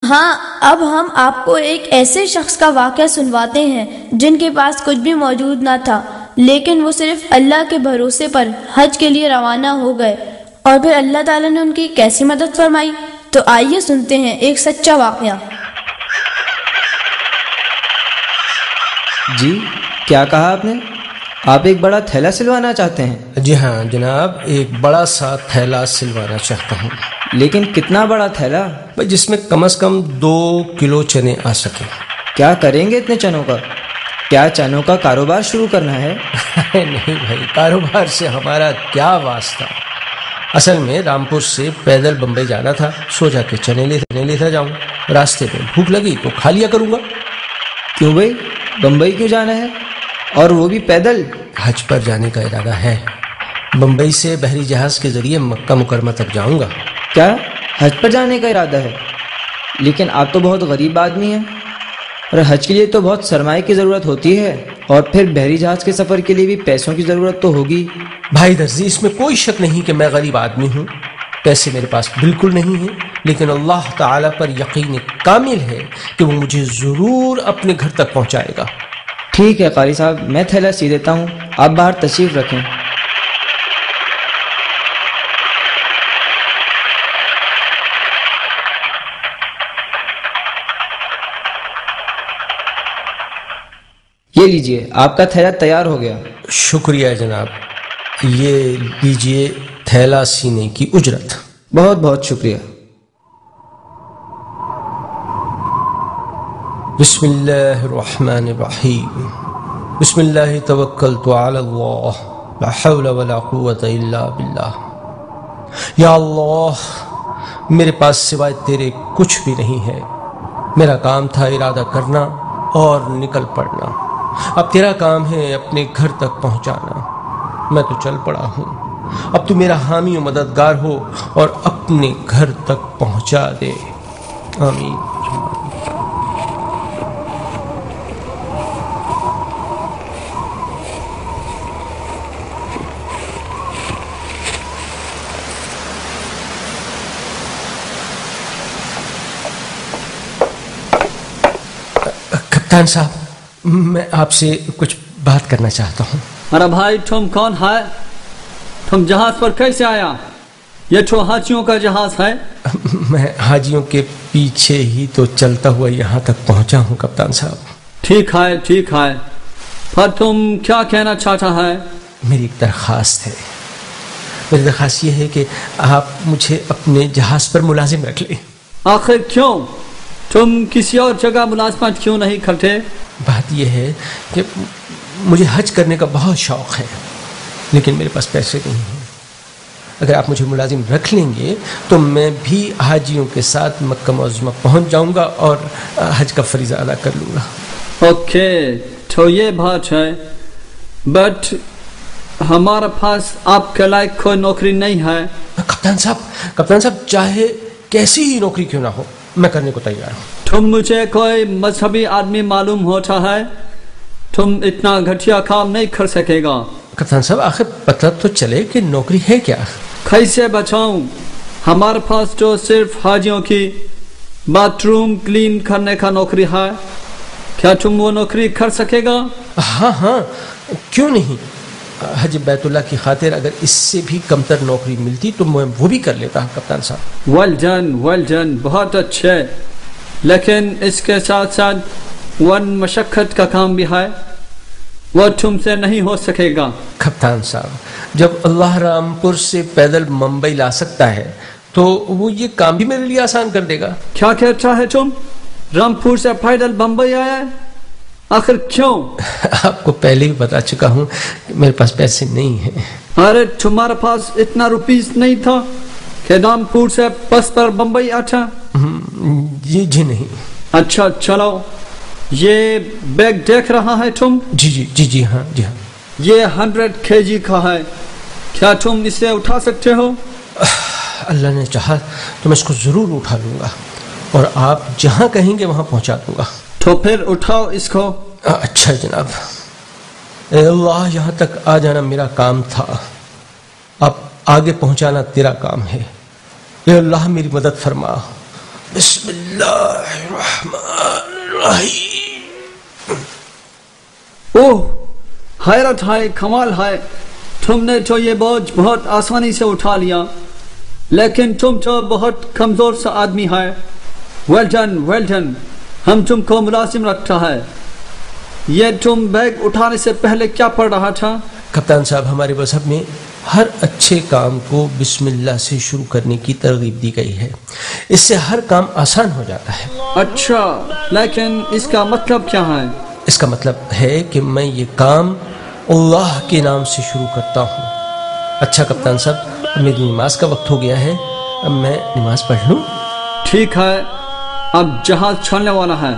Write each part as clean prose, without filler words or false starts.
ہاں، اب ہم آپ کو ایک ایسے شخص کا واقعہ سنواتے ہیں جن کے پاس کچھ بھی موجود نہ تھا، لیکن وہ صرف اللہ کے بھروسے پر حج کے لیے روانہ ہو گئے، اور پھر اللہ تعالیٰ نے ان کی کیسی مدد فرمائی۔ تو آئیے سنتے ہیں ایک سچا واقعہ۔ جی، کیا کہا آپ نے؟ آپ ایک بڑا تھیلا سلوانا چاہتے ہیں؟ جی ہاں جناب، ایک بڑا سا تھیلا سلوانا چاہتا ہوں، لیکن کتنا بڑا تھیلا؟ جس میں کم از کم 2 کلو چنے آ سکیں۔ کیا کریں گے اتنے چنوں کا؟ کیا چنوں کا کاروبار شروع کرنا ہے؟ نہیں بھائی، کاروبار سے ہمارا کیا واسطہ، اصل میں رامپور سے پیدل بمبئی جانا تھا، سوچا کہ چنے لیتا جاؤں، راستے میں بھوک لگی تو کھا لیا کروں گا۔ کیوں بھائی، بمبئی کیوں جانا ہے، اور وہ بھی پیدل؟ حج پر جانے کا ارادہ ہے، بمبئی سے بحری جہاز کے ذریعے مکہ مکرمہ تک جاؤں گا۔ کیا حج پر جانے کا ارادہ ہے؟ لیکن آپ تو بہت غریب آدمی ہیں، اور حج کے لیے تو بہت سرمایہ کی ضرورت ہوتی ہے، اور پھر بحری جہاز کے سفر کے لیے بھی پیسوں کی ضرورت تو ہوگی۔ بھائی درزی، اس میں کوئی شک نہیں کہ میں غریب آدمی ہوں، پیسے میرے پاس بالکل نہیں ہیں، لیکن اللہ تعالیٰ پر یقین کامل ہے کہ وہ مجھے ضرور اپنے گھر تک پہنچائے گا۔ ٹھیک ہے قاری صاحب، میں تھیلا سی دیتا ہوں، آپ باہر تشریف رکھیں۔ یہ لیجئے، آپ کا تھیلا تیار ہو گیا۔ شکریہ جناب، یہ لیجئے تھیلا سینے کی اجرت۔ بہت بہت شکریہ۔ بسم اللہ الرحمن الرحیم، بسم اللہ توکلت علی اللہ، لا حول ولا قوة الا باللہ۔ یا اللہ، میرے پاس سوائے تیرے کچھ بھی نہیں ہے، میرا کام تھا ارادہ کرنا اور نکل پڑنا، اب تیرا کام ہے اپنے گھر تک پہنچانا، میں تو چل پڑا ہوں، اب تو میرا حامی و مددگار ہو اور اپنے گھر تک پہنچا دے، آمین۔ کپتان صاحب، میں آپ سے کچھ بات کرنا چاہتا ہوں۔ ارے بھائی، تم کون ہے؟ تم جہاز پر کیسے آیا؟ یہ تو حاجیوں کا جہاز ہے۔ میں حاجیوں کے پیچھے ہی تو چلتا ہوا یہاں تک پہنچا ہوں کپتان صاحب۔ ٹھیک ہے ٹھیک ہے، پر تم کیا کہنا چاہتا ہے؟ میری ایک درخواست ہے، میری درخواست یہ ہے کہ آپ مجھے اپنے جہاز پر ملازم رکھ لیں۔ آخر کیوں؟ تم کسی اور جگہ ملازمت کیوں نہیں کرتے؟ بات یہ ہے کہ مجھے حج کرنے کا بہت شوق ہے، لیکن میرے پاس پیسے نہیں ہیں۔ اگر آپ مجھے ملازم رکھ لیں گے تو میں بھی حاجیوں کے ساتھ مکہ معظمہ پہنچ جاؤں گا اور حج کا فریضہ ادا کر لوں گا۔ اوکے، تو یہ بات ہے، بٹ ہمارے پاس آپ کے لائق کوئی نوکری نہیں ہے۔ کپتان صاحب، چاہے کیسی ہی نوکری کیوں نہ ہو، میں کرنے کو تیار ہوں۔ تم مجھے کوئی مذہبی آدمی معلوم ہوتا ہے، تم اتنا گھٹیا کام نہیں کر سکے گا۔ کپتان صاحب، آخر پتہ تو چلے کہ نوکری ہے کیا۔ کیسے بچاؤں؟ ہمارے پاس تو صرف حاجیوں کی باتھ روم کلین کرنے کا نوکری ہے، کیا تم وہ نوکری کر سکے گا؟ ہاں، کیوں نہیں، حج بیت اللہ کی خاطر اگر اس سے بھی کمتر نوکری ملتی تو میں وہ بھی کر لیتا ہوں کپتان صاحب۔ ویل ڈن، بہت اچھے، لیکن اس کے ساتھ ساتھ مشقت کا کام بھی ہے، وہ تم سے نہیں ہو سکے گا۔ کپتان صاحب، جب اللہ رامپور سے پیدل ممبئی لا سکتا ہے تو وہ یہ کام بھی میرے لیے آسان کر دے گا۔ کیا کہتا ہے تم؟ رامپور سے پیدل بمبئی آیا ہے؟ آخر کیوں؟ آپ کو پہلے بھی بتا چکا ہوں کہ میرے پاس پیسے نہیں ہیں۔ ارے تمہارے پاس اتنا روپیز نہیں تھا کہ رامپور سے بس پر بمبئی آتا؟ جی نہیں۔ اچھا چلو، یہ بیگ دیکھ رہا ہے تم؟ جی ہاں۔ یہ 100 kg کا ہے، کیا تم اسے اٹھا سکتے ہو؟ اللہ نے چاہا تو میں اس کو ضرور اٹھا لوں گا، اور آپ جہاں کہیں گے وہاں پہنچا دوں گا۔ تو پھر اٹھاؤ اس کو۔ اچھا جناب۔ اے اللہ، یہاں تک آ جانا میرا کام تھا، اب آگے پہنچانا تیرا کام ہے۔ اے اللہ، میری مدد فرما، بسم اللہ الرحمن الرحیم۔ اوہ حیرت ہے، کمال ہے، تم نے تو یہ بوجھ بہت آسانی سے اٹھا لیا، لیکن تم تو بہت کمزور سا آدمی ہے۔ ویل ڈن، ہم تم کو ملازم رکھتا ہے۔ یہ تم بیگ اٹھانے سے پہلے کیا پڑھ رہا تھا؟ کپتان صاحب، ہمارے مذہب میں ہر اچھے کام کو بسم اللہ سے شروع کرنے کی ترغیب دی گئی ہے، اس سے ہر کام آسان ہو جاتا ہے۔ اچھا، لیکن اس کا مطلب کیا ہے؟ اس کا مطلب ہے کہ میں یہ کام اللہ کے نام سے شروع کرتا ہوں۔ اچھا کپتان صاحب، اب میری نماز کا وقت ہو گیا ہے، اب میں نماز پڑھ لوں؟ ٹھیک ہے، اب جہاز چھلنے والا ہے۔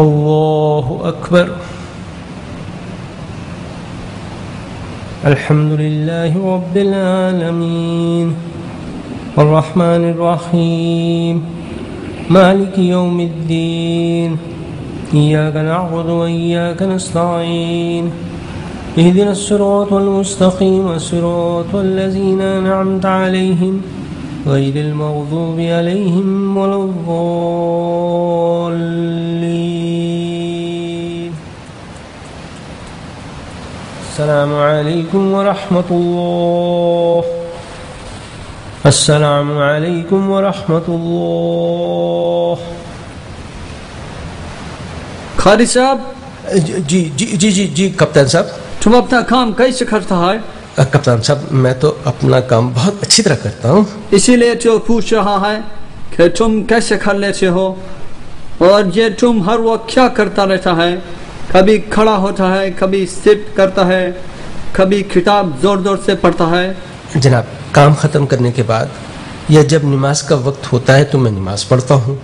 اللہ اکبر۔ الحمد للہ رب العالمین الرحمن الرحیم مالک یوم الدین ایاک نعبد و ایاک نستعین اهدنا الصراط المستقیم صراط الذین انعمت علیہم غیر المغضوب علیہم ولا الضالین۔ السلام علیکم ورحمۃ اللہ۔ السلام علیکم ورحمۃ اللہ۔ قاری صاحب، جی جی جی جی جی کپتان صاحب۔ تم اپنا کام کیسے کرتا ہے؟ کپتان صاحب، میں تو اپنا کام بہت اچھی طرح کرتا ہوں، اسی لیے تو پوچھ رہا ہے کہ تم کیسے کر لیتے ہو، اور یہ تم ہر وقت کیا کرتا رہتا ہے؟ کبھی کھڑا ہوتا ہے، کبھی سٹ کرتا ہے، کبھی کتاب زور زور سے پڑھتا ہے۔ جناب، کام ختم کرنے کے بعد یا جب نماز کا وقت ہوتا ہے تو میں نماز پڑھتا ہوں،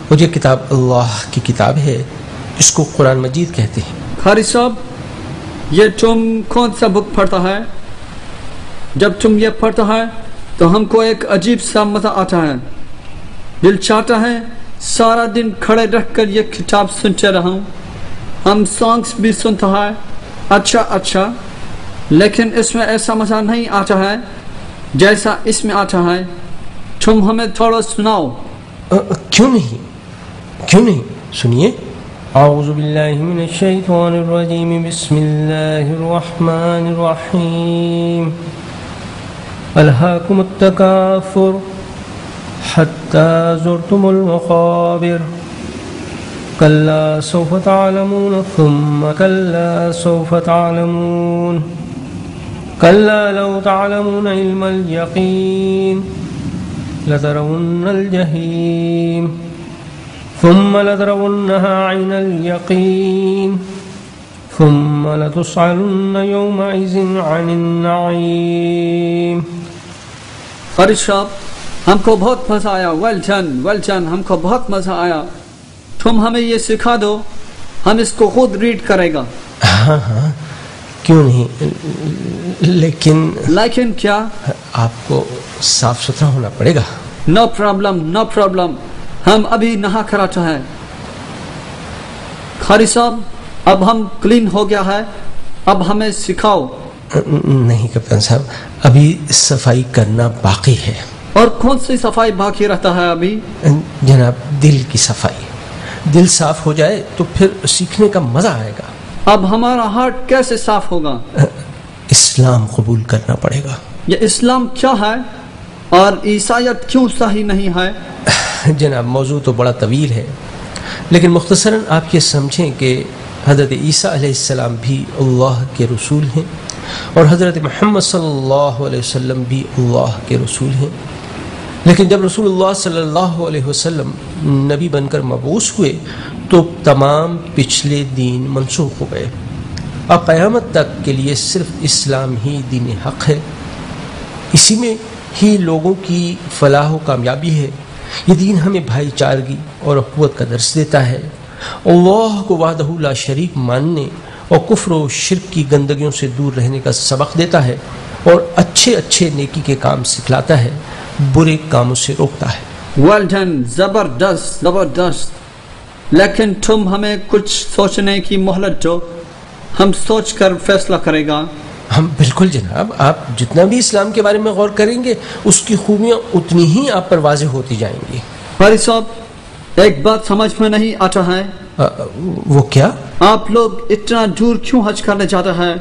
اور یہ کتاب اللہ کی کتاب ہے، اس کو قرآن مجید کہتے ہیں۔ قاری صاحب، یہ تم کون سا بک پڑھتا ہے؟ جب تم یہ پڑھتا ہے تو ہم کو ایک عجیب سا مزہ آتا ہے، دل چاہتا ہے سارا دن کھڑے رہ کر یہ کتاب سنتے رہوں۔ ہم سانگس بھی سنتا ہے، اچھا، لیکن اس میں ایسا مزہ نہیں آتا ہے جیسا اس میں آتا ہے۔ تم ہمیں تھوڑا سناؤ۔ کیوں نہیں، سنیے۔ اعوذ باللہ من الشیطان الرجیم، بسم اللہ الرحمن الرحیم۔ الہاکم التکاثر حتی زرتم المقابر، کلا سوف تعلمون ثم کلا سوف تعلمون، کلا لو تعلمون علم الیقین لترون الجحیم ثم لترونها عین الیقین ثم لتسألن یومئذ عن النعیم۔ قاری صاحب، ہم کو بہت مزہ آیا۔ ویل ڈن، ہم کو بہت مزہ آیا۔ تم ہمیں یہ سکھا دو، ہم اس کو خود ریڈ کرے گا۔ ہاں، کیوں نہیں، لیکن کیا؟ آپ کو صاف ستھرا ہونا پڑے گا۔ نو پرابلم، ہم ابھی نہا کر آتے ہیں۔ قاری صاحب، اب ہم کلین ہو گیا ہے، اب ہمیں سکھاؤ۔ نہیں کپتان صاحب، ابھی صفائی کرنا باقی ہے۔ اور کون سی صفائی باقی رہتا ہے ابھی؟ جناب، دل کی صفائی۔ دل صاف ہو جائے تو پھر سیکھنے کا مزہ آئے گا۔ اب ہمارا ہارٹ کیسے صاف ہوگا؟ اسلام قبول کرنا پڑے گا۔ یہ اسلام کیا ہے اور عیسائیت کیوں صحیح نہیں ہے؟ جناب، موضوع تو بڑا طویل ہے، لیکن مختصراً آپ یہ سمجھیں کہ حضرت عیسیٰ علیہ السلام بھی اللہ کے رسول ہیں، اور حضرت محمد صلی اللہ علیہ وسلم بھی اللہ کے رسول ہیں۔ لیکن جب رسول اللہ صلی اللہ علیہ وسلم نبی بن کر مبعوث ہوئے تو تمام پچھلے دین منسوخ ہو گئے۔ اب قیامت تک کے لیے صرف اسلام ہی دین حق ہے، اسی میں ہی لوگوں کی فلاح و کامیابی ہے، یہ دین ہمیں بھائی چارگی اور اخوت کا درس دیتا ہے، اللہ کو وحدہ لا شریک ماننے اور کفر و شرک کی گندگیوں سے دور رہنے کا سبق دیتا ہے، اور اچھے اچھے نیکی کے کام سکھلاتا ہے، برے کاموں سے روکتا ہے۔ well done، زبردست زبردست، لیکن تم ہمیں کچھ سوچنے کی مہلت دو، ہم سوچ کر فیصلہ کرے گا۔ ہم بالکل جناب، آپ جتنا بھی اسلام کے بارے میں غور کریں گے اس کی خوبیاں اتنی ہی آپ پر واضح ہوتی جائیں گی۔ قاری صاحب، ایک بات سمجھ میں نہیں آتا ہے، وہ کیا؟ آپ لوگ اتنا دور کیوں حج کرنے جاتا ہے،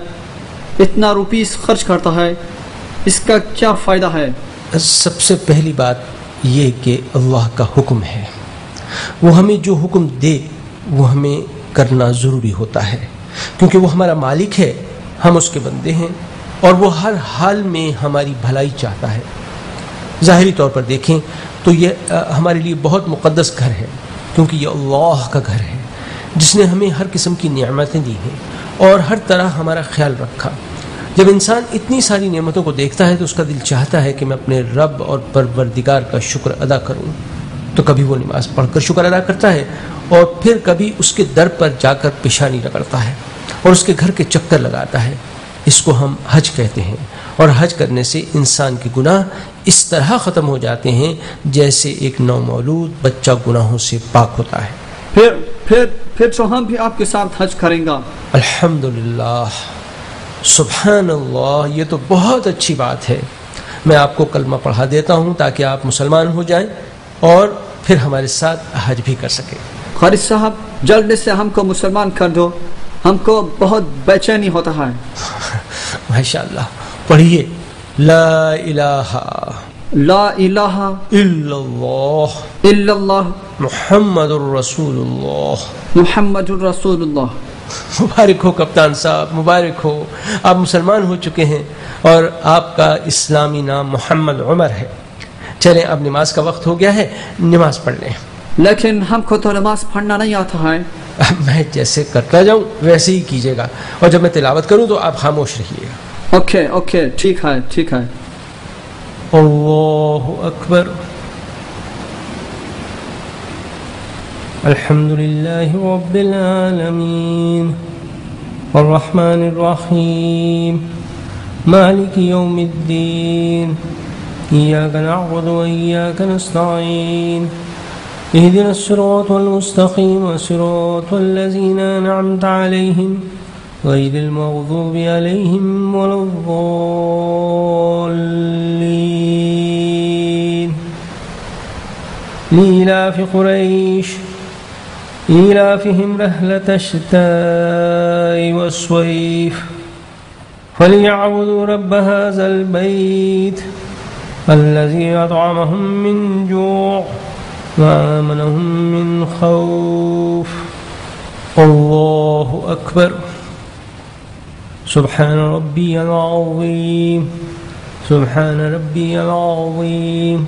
اتنا روپیس خرچ کرتا ہے، اس کا کیا فائدہ ہے؟ سب سے پہلی بات یہ کہ اللہ کا حکم ہے، وہ ہمیں جو حکم دے وہ ہمیں کرنا ضروری ہوتا ہے، کیونکہ وہ ہمارا مالک ہے، ہم اس کے بندے ہیں، اور وہ ہر حال میں ہماری بھلائی چاہتا ہے۔ ظاہری طور پر دیکھیں تو یہ ہمارے لیے بہت مقدس گھر ہے، کیونکہ یہ اللہ کا گھر ہے جس نے ہمیں ہر قسم کی نعمتیں دی ہیں اور ہر طرح ہمارا خیال رکھا۔ جب انسان اتنی ساری نعمتوں کو دیکھتا ہے تو اس کا دل چاہتا ہے کہ میں اپنے رب اور پروردگار کا شکر ادا کروں، تو کبھی وہ نماز پڑھ کر شکر ادا کرتا ہے، اور پھر کبھی اس کے در پر جا کر پیشانی رگڑتا ہے اور اس کے گھر کے چکر لگاتا ہے۔ اس کو ہم حج کہتے ہیں، اور حج کرنے سے انسان کے گناہ اس طرح ختم ہو جاتے ہیں جیسے ایک نومولود بچہ گناہوں سے پاک ہوتا ہے۔ پھر تو ہم بھی آپ کے ساتھ حج کریں گا۔ الحمدللہ، سبحان اللہ، یہ تو بہت اچھی بات ہے۔ میں آپ کو کلمہ پڑھا دیتا ہوں تاکہ آپ مسلمان ہو جائیں اور پھر ہمارے ساتھ حج بھی کر سکیں۔ قاری صاحب، جلدی سے ہم کو مسلمان کر دو، ہم کو بہت بے چینی ہوتا ہے۔ ماشاءاللہ، پڑھیے، لا الہ لا الہ الا اللہ الا اللہ محمد الرسول اللہ۔ محمد الرسول اللہ۔ مبارک ہو کپتان صاحب، مبارک ہو، آپ مسلمان ہو چکے ہیں اور آپ کا اسلامی نام محمد عمر ہے۔ چلیں، اب نماز کا وقت ہو گیا ہے، نماز پڑھ لیں۔ لیکن ہم کو تو نماز پڑھنا نہیں آتا ہے۔ میں جیسے کرتا جاؤں ویسے ہی کیجیے گا، اور جب میں تلاوت کروں تو آپ خاموش رہیے گا۔ اوکے، ٹھیک ہے، ٹھیک ہے۔ اللہ اکبر، الحمد للہ رب العالمین، الرحمن الرحیم، مالک یوم الدین، ایاک نعبد و ایاک نستعین، اهدنا الصراط المستقیم صراط الذین انعمت علیہم غیر المغضوب علیہم ولا الضالین۔ لإلاف قریش إيلافهم رحلة الشتاء والصيف فليعبدوا رب هذا البيت الذي أطعمهم من جوع وآمنهم من خوف۔ الله أكبر، سبحان ربي العظيم، سبحان ربي العظيم،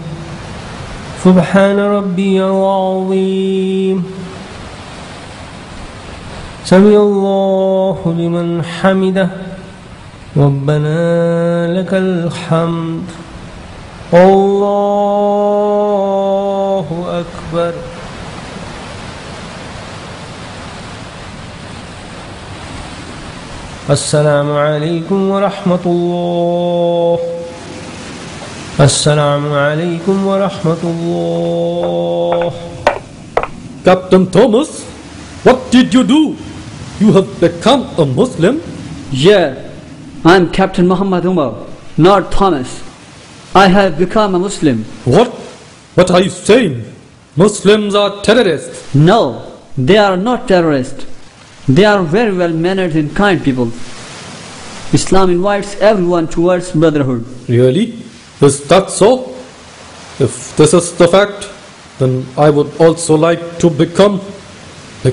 سبحان ربي العظيم، سمع الله لمن حمده، ربنا لك الحمد، الله أكبر۔ السلام علیکم ورحمۃ اللہ، السلام علیکم ورحمۃ اللہ۔ Captain Thomas, what did you do? You have become a Muslim? Yeah, I'm Captain Muhammad Umar, not Thomas. I have become a Muslim. What? What are you saying? Muslims are terrorists. No, they are not terrorists. They are very well-mannered and kind people. Islam invites everyone towards brotherhood. Really? Is that so? If this is the fact, then I would also like to become a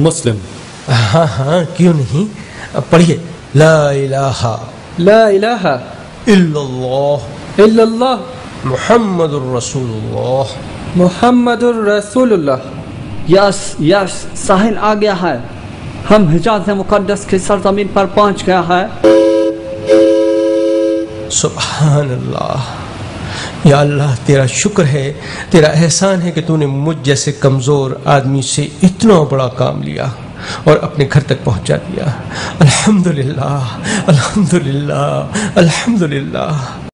Muslim. ہاں، کیوں نہیں؟ پڑھیے، لا الہ لا الہ الا اللہ الا اللہ محمد الرسول اللہ۔ محمد الرسول اللہ۔ یس، ساحل آ گیا ہے، ہم حجاز مقدس کی سرزمین پر پہنچ گیا ہے۔ سبحان اللہ، یا اللہ تیرا شکر ہے، تیرا احسان ہے کہ تو نے مجھ جیسے کمزور آدمی سے اتنا بڑا کام لیا اور اپنے گھر تک پہنچا دیا۔ الحمدللہ الحمدللہ الحمدللہ۔